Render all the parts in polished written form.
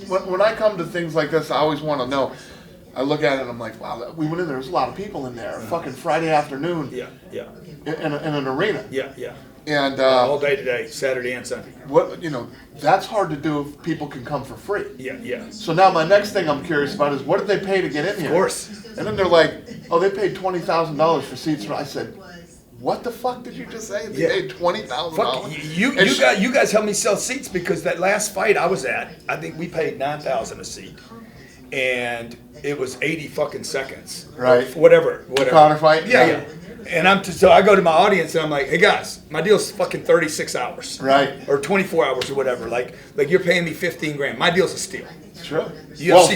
when I come to things like this, I always want to know. I look at it and I'm like, wow, we went in there. There's a lot of people in there. Fucking Friday afternoon. Yeah, yeah. In an arena. Yeah, yeah. And all day today, Saturday and Sunday. That's hard to do if people can come for free. Yeah, yeah. So now my next thing I'm curious about is what did they pay to get in here? Of course. And then they're like, oh, they paid $20,000 for seats. I said, what the fuck did you just say? They paid $20,000. You guys helped me sell seats because that last fight I was at, I think we paid $9,000 a seat, and it was 80 fucking seconds. Right. Whatever. Connor fight. Yeah. And so I go to my audience and I'm like, hey guys, my deal's fucking 36 hours. Right. Or 24 hours or whatever. Like you're paying me 15 grand. My deal's a steal. Sure. Well,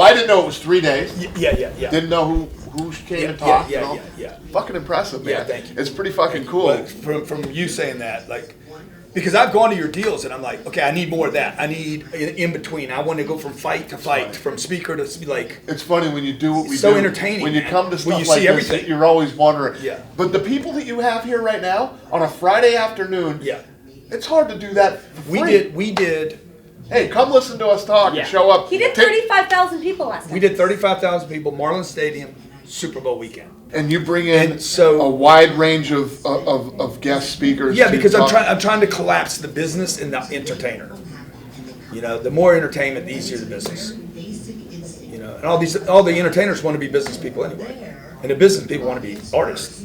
I didn't know it was 3 days. Yeah. Didn't know who came and talked. Yeah. Fucking impressive, man. Yeah, thank you. It's pretty fucking cool. Well, from you saying that, like, because I've gone to your deals and I'm like, okay, I need more of that. I need in between. I want to go from fight to fight, from speaker to like. It's funny when you do what we do. So entertaining. When you come to stuff you like see this, everything. you're always wondering. Yeah. But the people that you have here right now on a Friday afternoon. Yeah. It's hard to do that for free. We did. Hey, come listen to us talk and show up. He did 35,000 people last time. We did 35,000 people, Marlins Stadium, Super Bowl weekend. And you bring in a wide range of guest speakers. Yeah, because I'm trying to collapse the business and the entertainer. You know, the more entertainment, the easier the business. You know, and all the entertainers want to be business people anyway, and the business people want to be artists.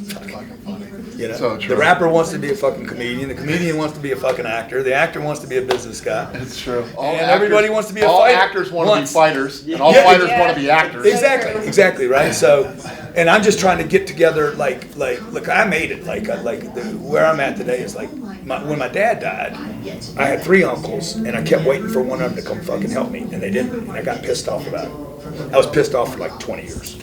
You know, so true. The rapper wants to be a fucking comedian. The comedian wants to be a fucking actor. The actor wants to be a business guy. It's true. Everybody wants to be a fighter. All actors want to be fighters, and all fighters want to be actors. Exactly, right? So, and I'm just trying to get together, look, I made it. Where I'm at today is like, when my dad died, I had 3 uncles, and I kept waiting for one of them to come fucking help me, and they didn't, and I got pissed off about it. I was pissed off for like 20 years.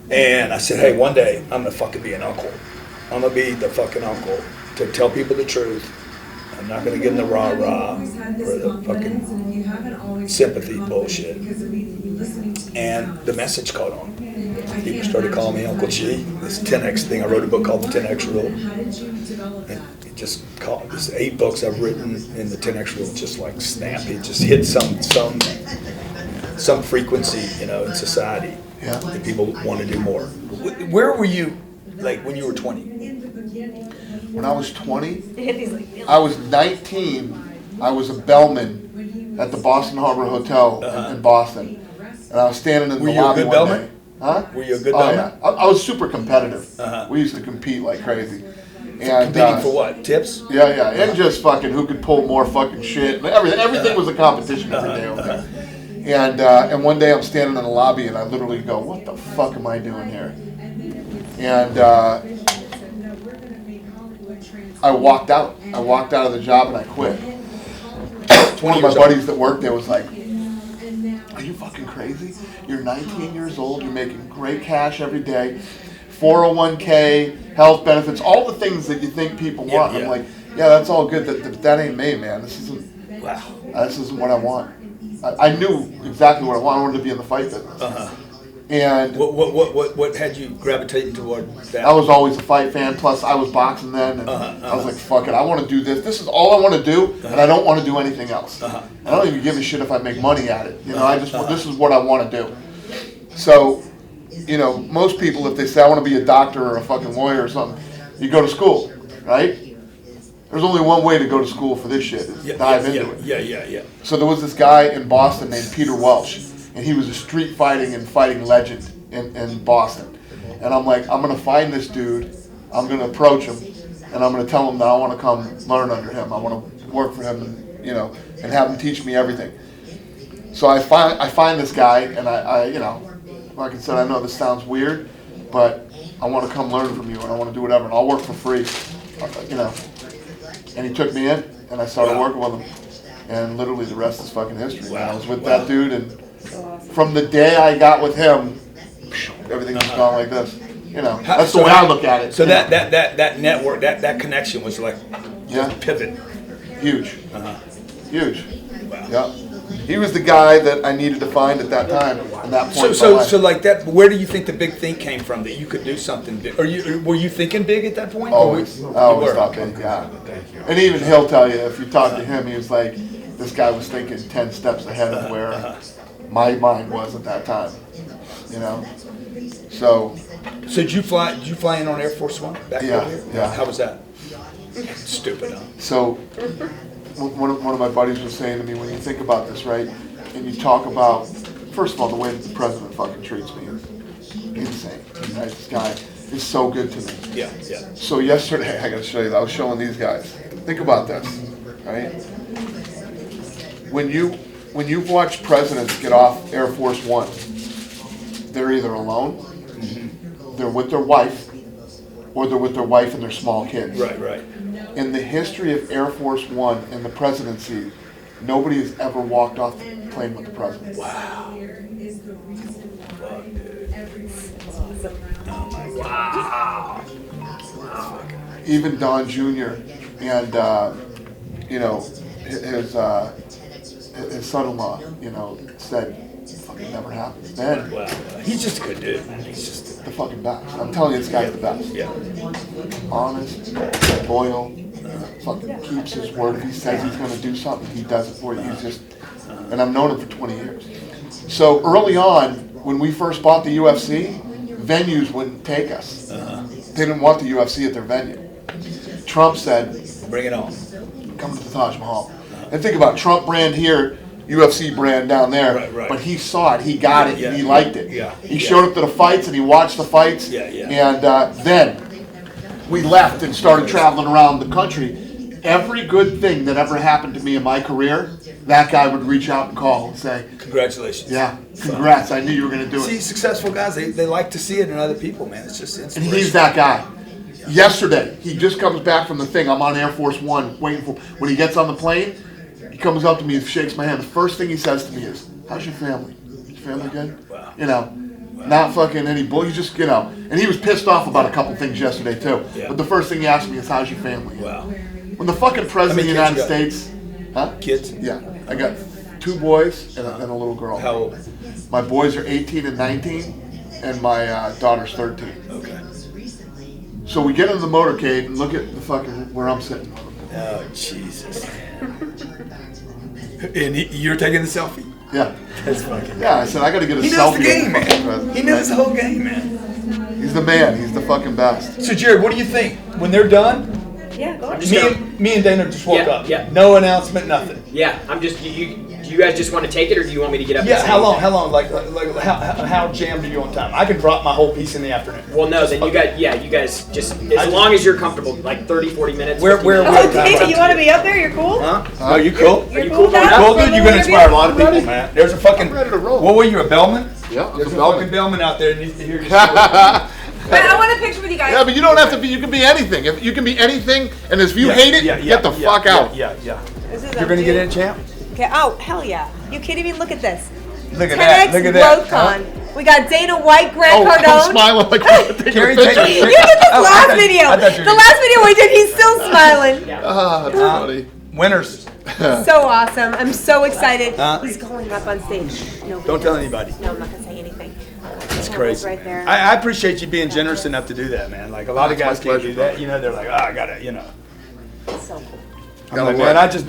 And I said, hey, one day, I'm gonna fucking be an uncle. I'm gonna be the fucking uncle to tell people the truth. I'm not gonna give them the rah-rah or the fucking sympathy bullshit. And the message caught on. People started calling me Uncle G. This 10X thing, I wrote a book called The 10X Rule. And it just caught, this 8 books I've written in the 10X Rule just like snap. It just hit some frequency, you know, in society. Yeah. That people want to do more. Where were you, like, when you were 20? When I was 20, I was 19. I was a bellman at the Boston Harbor Hotel in Boston, and I was standing in the lobby one day. Huh? Were you a good bellman? Yeah. I was super competitive. We used to compete like crazy. And competing for what? Tips? Yeah, and just fucking who could pull more fucking shit. Everything was a competition every day. Okay. And one day I'm standing in the lobby and I literally go, what the fuck am I doing here? And I walked out. I walked out of the job and I quit. One of my buddies that worked there was like, are you fucking crazy? You're 19 years old, you're making great cash every day, 401k, health benefits, all the things that you think people want. I'm like, yeah, that's all good. That ain't me, man. This isn't what I want. I knew exactly what I wanted. I wanted to be in the fight business. And what had you gravitating toward that? I was always a fight fan. Plus, I was boxing then, and I was like, "Fuck it, I want to do this. This is all I want to do, and I don't want to do anything else. I don't even give a shit if I make money at it. You know, I just this is what I want to do." So, you know, most people, if they say I want to be a doctor or a fucking lawyer or something, you go to school, right? There's only one way to go to school for this shit, is dive into it. Yeah. So there was this guy in Boston named Peter Welch, and he was a street fighting and fighting legend in Boston. And I'm like, I'm going to find this dude, I'm going to approach him, and I'm going to tell him that I want to come learn under him. I want to work for him, and, you know, and have him teach me everything. So I find this guy, and I you know, like I said, I know this sounds weird, but I want to come learn from you, and I want to do whatever, and I'll work for free, you know. And he took me in, and I started working with him. And literally the rest is fucking history. I was with that dude, and from the day I got with him, everything just gone like this. You know, that's the way I look at it. So that network, that connection was like a pivot. Huge. Huge. Wow. Yeah. He was the guy that I needed to find at that time, at that point. So like that. Where do you think the big thing came from that you could do something big? Were you thinking big at that point? Always thought big. Yeah. And even he'll tell you, if you talk to him, he was like, this guy was thinking 10 steps ahead of where my mind was at that time, you know? So did you fly in on Air Force One back Yeah, over here? yeah. How was that? Stupid, huh? So, one of my buddies was saying to me, when you think about this, right, and you talk about, first of all, the way that the president fucking treats me is insane, right? This guy is so good to me. Yeah. So yesterday, I gotta show you, I was showing these guys. Think about this, right? When you've watched presidents get off Air Force One, they're either alone, they're with their wife, or they're with their wife and their small kids. Right. In the history of Air Force One and the presidency, nobody has ever walked off the plane with the president. Wow. Even Don Jr. and his son-in-law, said, "Fucking never happened." Then Wow. He's just a good dude, man. He's just the fucking best. I'm telling you, this guy's the best. yeah. Honest, loyal, fucking keeps his word. If he says he's going to do something, he does it for you. He's just, and I've known him for 20 years. So early on, when we first bought the UFC, venues wouldn't take us. They didn't want the UFC at their venue. Trump said, Bring it on. "Come to the Taj Mahal." And think about it, Trump brand here, UFC brand down there. Right. But he saw it, he got it, Yeah. and he liked it. Yeah. He showed up to the fights and he watched the fights. Yeah. And then we left and started traveling around the country. Every good thing that ever happened to me in my career, that guy would reach out and call and say, Congratulations. "Yeah, congrats, I knew you were going to do See, it." successful guys, they like to see it in other people, man. It's just And inspirational. he's that guy. Yesterday, he just comes back from the thing. I'm on Air Force One waiting for. When he gets on the plane, he comes up to me and shakes my hand. The first thing he says to me is, "How's your family? Is your family good?" Wow. Not fucking any bull. You just, And he was pissed off about a couple things yesterday too. Yeah. But the first thing he asked me is, "How's your family?" Wow. When the fucking president of the How many United kids States, huh? Kids? Yeah, I got 2 boys and a little girl. How old? My boys are 18 and 19, and my daughter's 13. Okay. So we get in the motorcade and look at the fucking where I'm sitting. Oh, Jesus. And you're taking the selfie? Yeah. That's fucking. Yeah, I said I got to get a He selfie. knows the with game, the fucking man. president. He knows the whole game, man. He's the man. He's the fucking best. So, Jared, what do you think? When they're done, Yeah, go ahead. me and Dana just woke Yeah, up. yeah. No announcement, nothing. Yeah, I'm just. Do you guys just want to take it, or do you want me to get up? Yeah, and say how long? anything? How long? Like how jammed are you on time? I can drop my whole piece in the afternoon. Well, no, then you guys just as long as you're comfortable, like 30, 40 minutes. Where- 50 where- minutes. where- Oh, Dana, you want to be up there? You're cool? Huh? Oh, you cool? You're you cool cool with with that? that? Cool, For a dude. You're little gonna inspire a lot of interview? people, man. There's a fucking. ready to roll. What were you, a bellman? Yeah, There's a Bellman. fucking bellman out there that needs to hear your story. Wait, I want a picture with you guys. Yeah, but you don't have to be. You can be anything. If you can be anything, and if you Yeah, hate it, yeah, get the fuck out. Yeah. This is You're a gonna get dude. in, champ? Okay. Oh, hell yeah. You kidding me? Look at this. Look at 10X that. Look at that. GrowthCon. We got Dana White, Grant Oh, I'm Cardone. smiling like I'm taking a Carrie, picture. take a You did this Oh, I last thought- video. I thought you The were- last video we did, he's still smiling. Ah, that's funny. Winners. So awesome. I'm so excited. Huh? He's going up on stage. No, Don't tell anybody. No, I'm not going to say anything. It's crazy. Right there. I appreciate you being generous enough to do that, man. Like a lot of That's guys my can't do pleasure, that. You know, they're like, oh, I gotta, you know. So cool. I'm Gotta like, work. man, I just,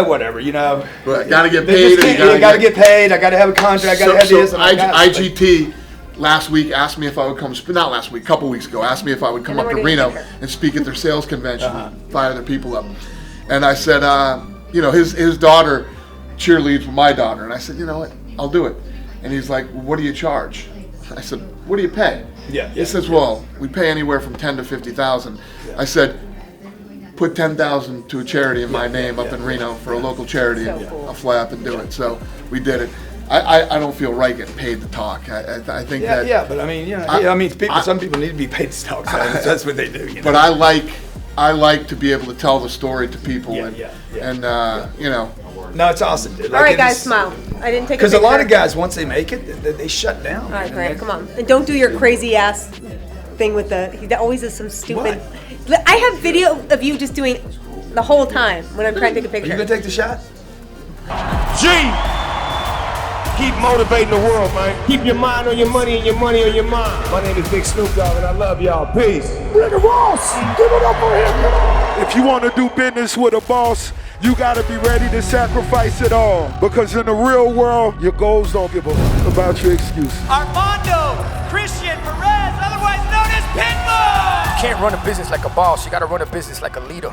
whatever, you know. But gotta get They paid. just and can't- you gotta get paid. I gotta have a contract. I gotta have this. And I gotta- IGT last week asked me if I would come. Not last week, a couple weeks ago, asked me if I would come And up then to we're doing Reno bigger. and speak at their sales convention, fire their people up. And I said, his daughter cheerleads with my daughter, and I said, you know what, I'll do it. And he's like, well, what do you charge? I said, what do you pay? Yeah. He says, well, we pay anywhere from 10 to 50,000. I said, put 10,000 to a charity in my name up in Reno for a local charity, So and cool. I'll fly up and do it. So we did it. I don't feel right getting paid to talk. I think Yeah, that. yeah, but I mean, you know, some people need to be paid to talk. So that's what they do. You know? But I like to be able to tell the story to people, Yeah, and yeah. and you know. No, it's awesome, dude. All right, guys, smile. I didn't take a Because picture. a lot of guys, once they make it, they shut down. All right, man. Grant, come on. And don't do your crazy ass thing with he always does some stupid. I have video of you just doing the whole time when I'm trying to take a Are you picture. gonna take the shot? G! Keep motivating the world, man. Keep your mind on your money and your money on your mind. My name is Big Snoop Dogg and I love y'all. Peace. Rick Ross, give it up for him. If you want to do business with a boss, You gotta be ready to sacrifice it all. Because in the real world, your goals don't give a fuck about your excuses. Armando Christian Perez, otherwise known as Pitbull! You can't run a business like a boss. You gotta run a business like a leader.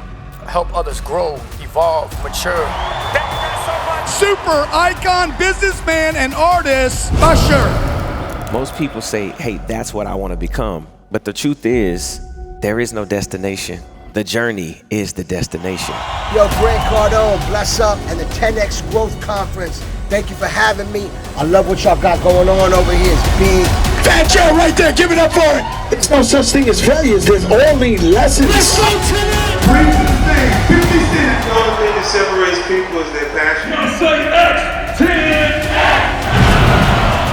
Help others grow, evolve, mature. Thank you guys so much. Super icon, businessman, and artist, Usher. Most people say, hey, that's what I want to become. But the truth is, there is no destination. The journey is the destination. Yo, Grant Cardone, bless up, and the 10X Growth Conference. Thank you for having me. I love what y'all got going on over here. It's big. Fat Joe right there, give it up for it. There's no such thing as failures, there's only lessons. Let's go to the Bring to the thing, 50 Cent. The only thing that separates people is their passion.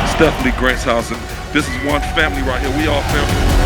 It's definitely Grant's house, and this is one family right here. We all family.